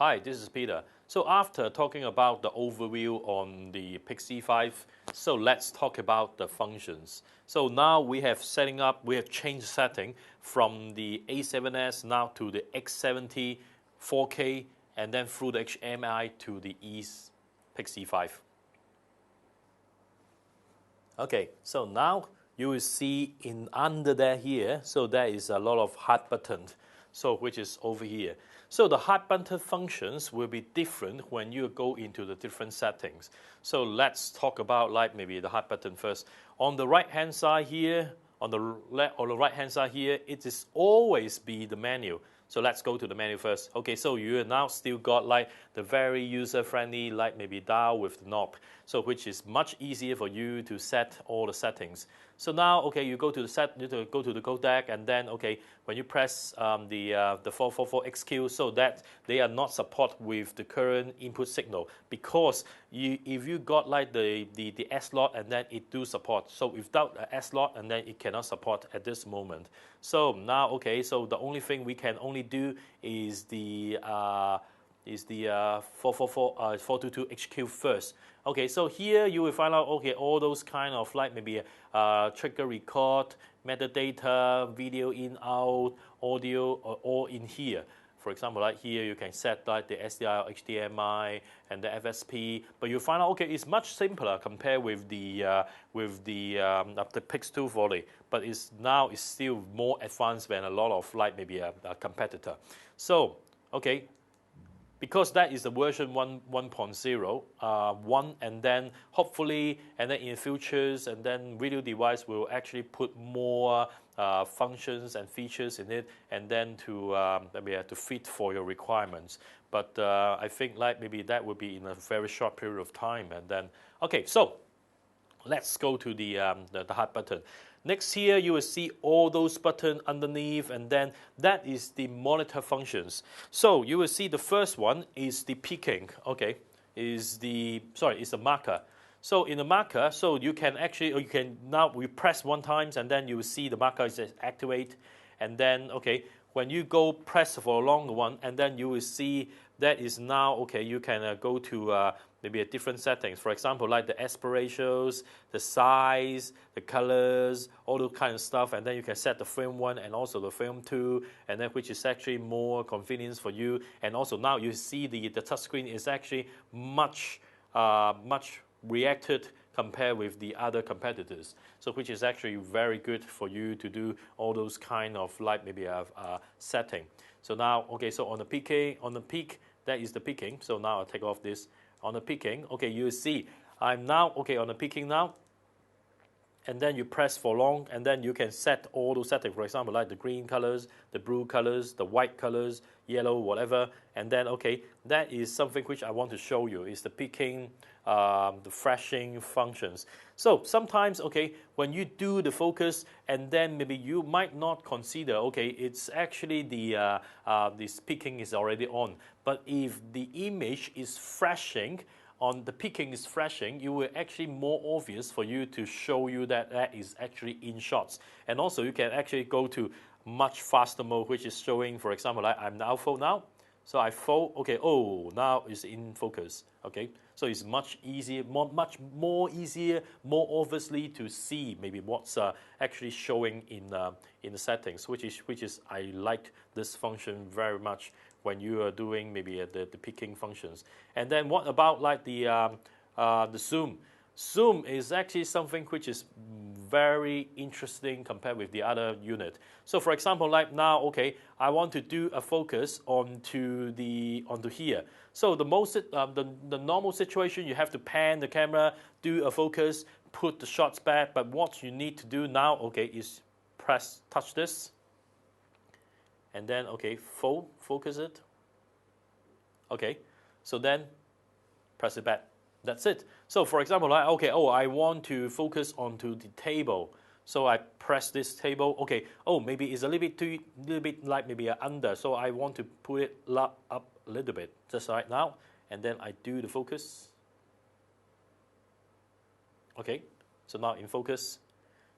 Hi, this is Peter. So after talking about the overview on the PIX-E5, so let's talk about the functions. So now we have changed setting from the A7S now to the X70 4K and then through the HMI to the PIX-E5. Okay, so now you will see under there here, so there is a lot of hard buttons, so which is over here. So the hard button functions will be different when you go into the different settings. So let's talk about like maybe the hard button first. On the right hand side here, on the right hand side here, it is always be the menu. So let's go to the menu first. Okay, so you now still got like the very user-friendly, like maybe dial with the knob. So which is much easier for you to set all the settings. So now, okay, you go to the go to the codec, and then okay, when you press the 444XQ, so that they are not support with the current input signal, because if you got like the S slot and then it do support. So without the S slot and then it cannot support at this moment. So now okay, so the only thing we can only do is the 422HQ first. Okay, so here you will find out okay all those kind of like maybe trigger record, metadata, video in out, audio, all in here. For example, like here you can set like the SDI, HDMI, and the FSP. But you find out okay it's much simpler compared with the PIX2 volley. But it's still more advanced than a lot of like maybe a competitor. So okay. Because that is the version 1.0, and then hopefully, and then in futures, and then video device will actually put more functions and features in it, and then to fit for your requirements. But I think like maybe that would be in a very short period of time, and then okay, so let's go to the hard button. Next here, you will see all those buttons underneath, and then that is the monitor functions. So you will see the first one is the peaking. Okay, is the marker. So in the marker, so you can we press one time, and then you will see the marker is activate, and then okay, when you go press for a longer one, and then you will see that is now okay. You can go to maybe a different settings. For example, like the aspect ratios, the size, the colors, all those kind of stuff. And then you can set the frame 1 and also the frame 2, and then which is actually more convenience for you. And also now you see the touchscreen is actually much reacted compared with the other competitors. So which is actually very good for you to do all those kind of like maybe a setting. So now, okay, so on the peak, that is the peaking. So now I'll take off this. On the peaking, okay, you see I'm now okay on the peaking now, and then you press for long, and then you can set all those settings. For example, like the green colors, the blue colors, the white colors, yellow, whatever. And then okay, that is something which I want to show you is the peaking, the flashing functions. So sometimes okay, when you do the focus, and then maybe you might not consider okay, it's actually this peaking is already on. But if the image is flashing, on the peaking is flashing, it will actually more obvious for you to show you that that is actually in shots. And also you can actually go to much faster mode, which is showing, for example, like I'm now fold now. So I fold, okay, oh, now it's in focus, okay? So it's much easier, much more easier, more obviously to see maybe what's actually showing in the settings, which is I like this function very much when you are doing maybe the peaking functions. And then what about like the zoom? Zoom is actually something which is very interesting compared with the other unit. So for example, like now, okay, I want to do a focus onto here. So the normal situation, you have to pan the camera, do a focus, put the shots back. But what you need to do now, okay, is touch this, and then okay, focus it. Okay, so then press it back. That's it. So for example, like okay, oh, I want to focus onto the table. So I press this table. Okay, oh, maybe it's a little bit like maybe under. So I want to put it up a little bit, just right now, and then I do the focus. Okay, so now in focus.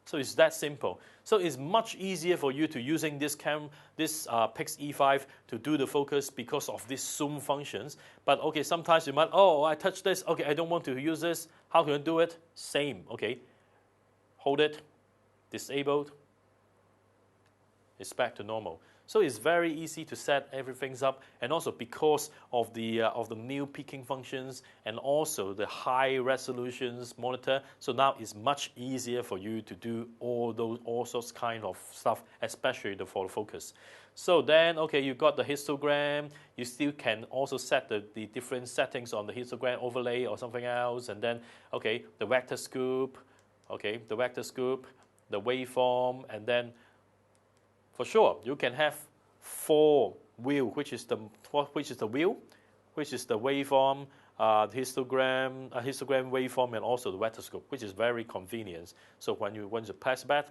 So it's that simple. So it's much easier for you to using this PIX-E5 to do the focus because of these zoom functions. But okay, sometimes you might, oh, I touch this, okay, I don't want to use this. How can I do it? Same, okay. Hold it, disabled, it's back to normal. So it's very easy to set everything up, and also because of the new peaking functions and also the high resolutions monitor. So now it's much easier for you to do all sorts kind of stuff, especially for the focus. So then, okay, you got the histogram. You still can also set the different settings on the histogram overlay or something else, and then okay, the vector scoop, okay, the vector scoop, the waveform, and then for sure, you can have 4 wheel, which is the wheel, which is the waveform, histogram waveform, and also the vector scope, which is very convenient. So when you press back,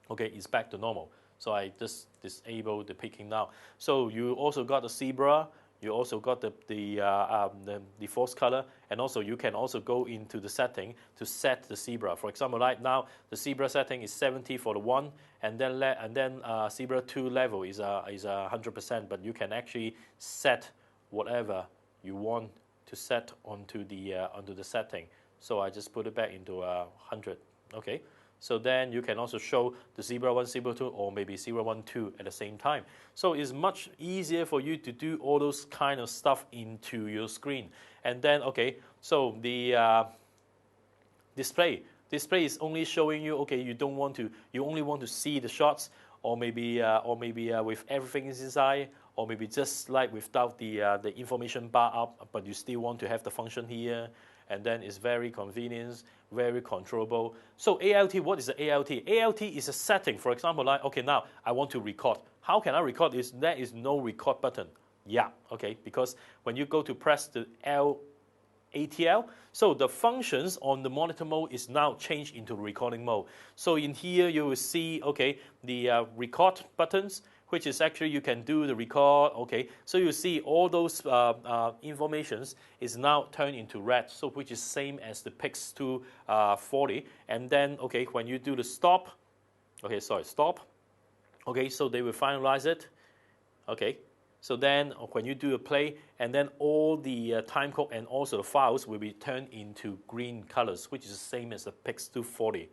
okay, it's back to normal. So I just disable the peaking now. So you also got the zebra. You also got the false color, and also you can also go into the setting to set the zebra. For example, right now the zebra setting is 70 for the 1, and then zebra 2 level is 100%. But you can actually set whatever you want to set onto the setting. So I just put it back into 100. Okay. So then you can also show the zebra 1, zebra 2, or maybe zebra 1, 2 at the same time. So it's much easier for you to do all those kind of stuff into your screen. And then, okay, so the display is only showing you, okay, you only want to see the shots, or maybe with everything inside, or maybe just like without the information bar up, but you still want to have the function here. And then it's very convenient, very controllable. So ALT, what is the ALT? ALT is a setting. For example, like, okay, now I want to record. How can I record? There is no record button. Yeah, okay, because when you go to press the ATL, so the functions on the monitor mode is now changed into recording mode. So in here you will see, okay, the record buttons, which is actually you can do the record, okay. So you see all those informations is now turned into red, so which is same as the PIX-E5. And then, okay, when you do the stop, okay, sorry, stop, okay, so they will finalize it, okay. So then when you do a play, and then all the time code and also the files will be turned into green colors, which is the same as the PIX-E5.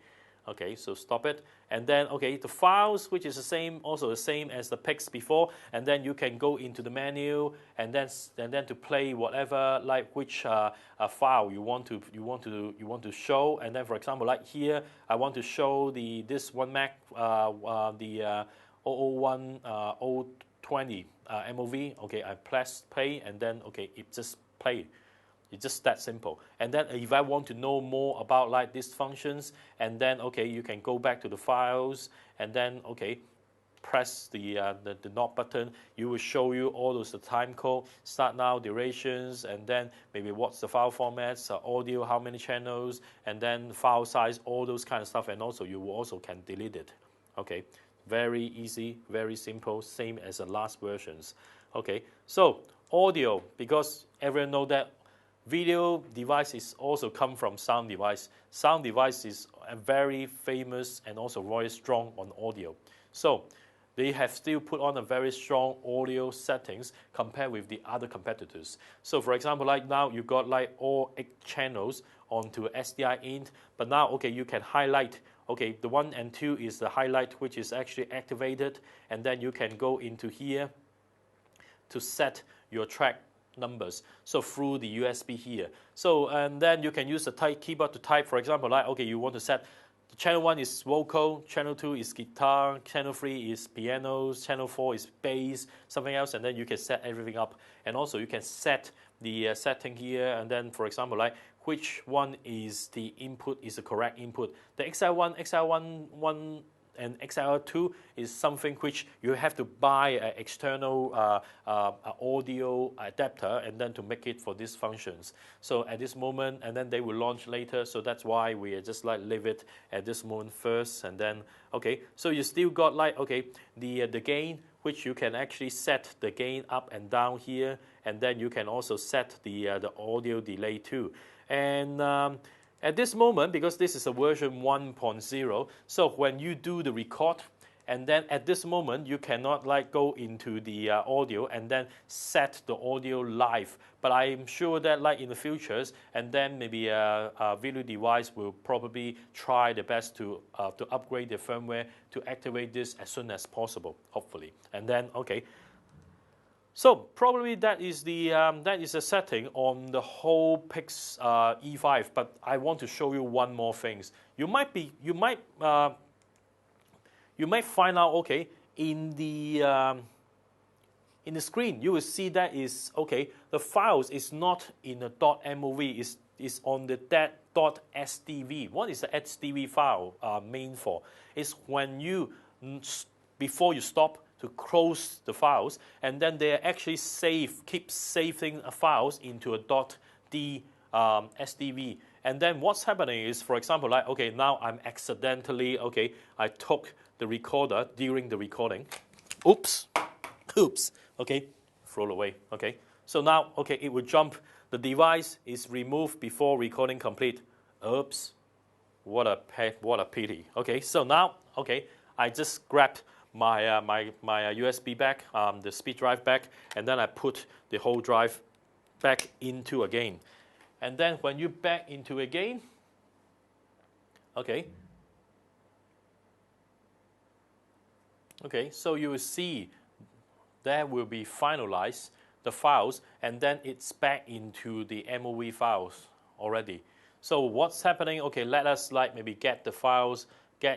Okay, so stop it, and then okay, the files, which is also the same as the PIX before, and then you can go into the menu, and then to play whatever, like which file you want to show. And then for example, like here, I want to show this 1 meg, the 001 020 MOV. Okay, I press play, and then okay, it just played. It's just that simple. And then if I want to know more about like these functions, and then okay, you can go back to the files, and then okay, press the not button. You will show you all those the time code, start now, durations, and then maybe what's the file formats, audio, how many channels, and then file size, all those kind of stuff. And also you will also can delete it. Okay, very easy, very simple, same as the last versions. Okay, so audio, because everyone know that video devices also come from sound device. Sound device is very famous and also very strong on audio. So they have still put on a very strong audio settings compared with the other competitors. So for example, like now you got like all 8 channels onto SDI in, but now okay, you can highlight. Okay, the 1 and 2 is the highlight, which is actually activated, and then you can go into here to set your track numbers, so through the USB here. So and then you can use the keyboard to type. For example, like okay, you want to set channel 1 is vocal, channel 2 is guitar, channel 3 is pianos, channel 4 is bass, something else, and then you can set everything up. And also you can set the setting here, and then for example, like which one is the input is the correct input. The XL1, XL1 and XLR2 is something which you have to buy an external audio adapter, and then to make it for these functions. So at this moment, and then they will launch later, so that's why we just like leave it at this moment first. And then okay, so you still got like okay, the gain, which you can actually set the gain up and down here, and then you can also set the audio delay too. And At this moment, because this is a version 1.0, so when you do the record, and then at this moment, you cannot like go into the audio and then set the audio live. But I'm sure that like in the futures, and then maybe a video device will probably try the best to upgrade the firmware to activate this as soon as possible, hopefully. And then, okay. So probably that is a setting on the whole PIX-E5. But I want to show you one more things. You might find out, okay, in the screen you will see that is okay. The files is not in a .mov, is on the .sdv. What is the SDV file mean for? It's when you before you stop to close the files, and then they actually keep saving files into a .sdv. And then what's happening is, for example, like, okay, now I'm accidentally, okay, I took the recorder during the recording. Oops, okay, throw it away, okay. So now, okay, it will jump. The device is removed before recording complete. Oops, what a pity. Okay, so now, okay, I just grabbed my my USB back, the speed drive back, and then I put the whole drive back into again. And then when you back into again, okay, so you will see that will be finalized the files, and then it's back into the MOV files already. So what's happening? Okay, let us like maybe get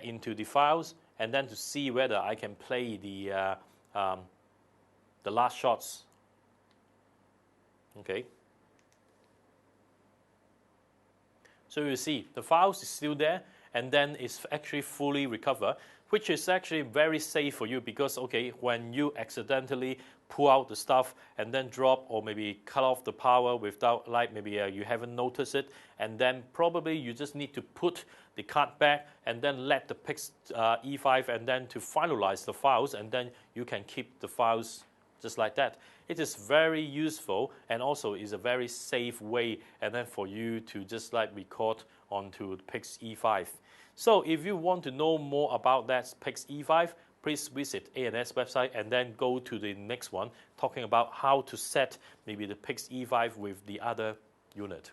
into the files, and then to see whether I can play the last shots. Okay. So you see the files is still there, and then it's actually fully recovered, which is actually very safe for you because, okay, when you accidentally pull out the stuff and then drop or maybe cut off the power without, like maybe you haven't noticed it, and then probably you just need to put the card back and then let the PIX-E5 and then to finalize the files, and then you can keep the files just like that. It is very useful and also is a very safe way and then for you to just like record onto the PIX-E5. So if you want to know more about that PIX-E5, please visit A&S website and then go to the next one talking about how to set maybe the PIX-E5 with the other unit.